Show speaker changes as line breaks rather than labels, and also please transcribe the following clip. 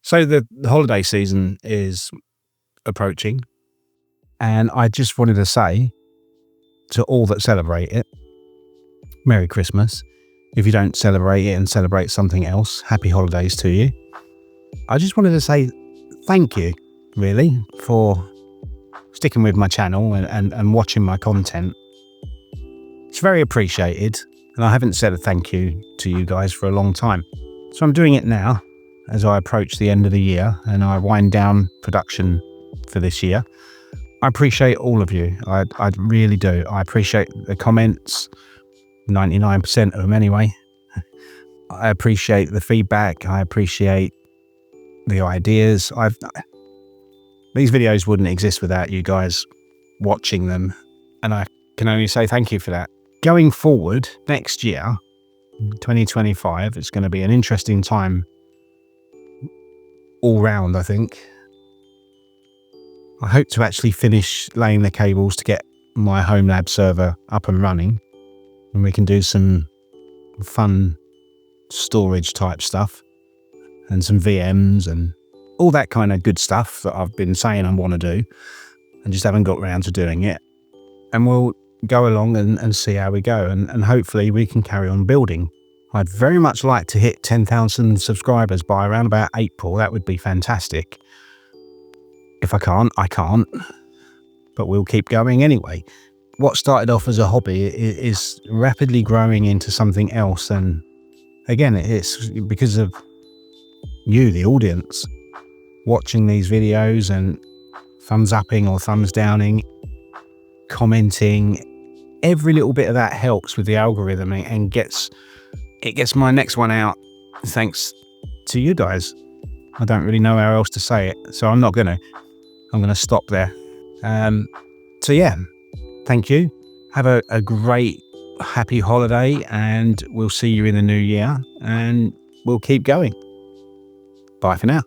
So the holiday season is approaching, and I just wanted to say to all that celebrate it, Merry Christmas. If you don't celebrate it and celebrate something else, happy holidays to you. I just wanted to say thank you, really, for sticking with my channel and watching my content. It's very appreciated, and I haven't said a thank you to you guys for a long time. So I'm doing it now as I approach the end of the year and I wind down production for this year. I appreciate all of you. I really do. I appreciate the comments, 99% of them anyway. I appreciate the feedback. I appreciate the ideas. These videos wouldn't exist without you guys watching them, and I can only say thank you for that. Going forward, next year, 2025, it's going to be an interesting time all round, I think. I hope to actually finish laying the cables to get my home lab server up and running, and we can do some fun storage type stuff and some VMs and all that kind of good stuff that I've been saying I want to do and just haven't got around to doing it. And we'll go along and see how we go, and hopefully we can carry on building. I'd very much like to hit 10,000 subscribers by around about April. That would be fantastic. If I can't, I can't. But we'll keep going anyway. What started off as a hobby is rapidly growing into something else. And again, it's because of you, the audience, watching these videos and thumbs upping or thumbs downing, commenting. Every little bit of that helps with the algorithm and gets my next one out thanks to you guys. I don't really know how else to say it, so I'm going to stop there. So yeah, thank you. Have a great, happy holiday, and we'll see you in the new year, and we'll keep going. Bye for now.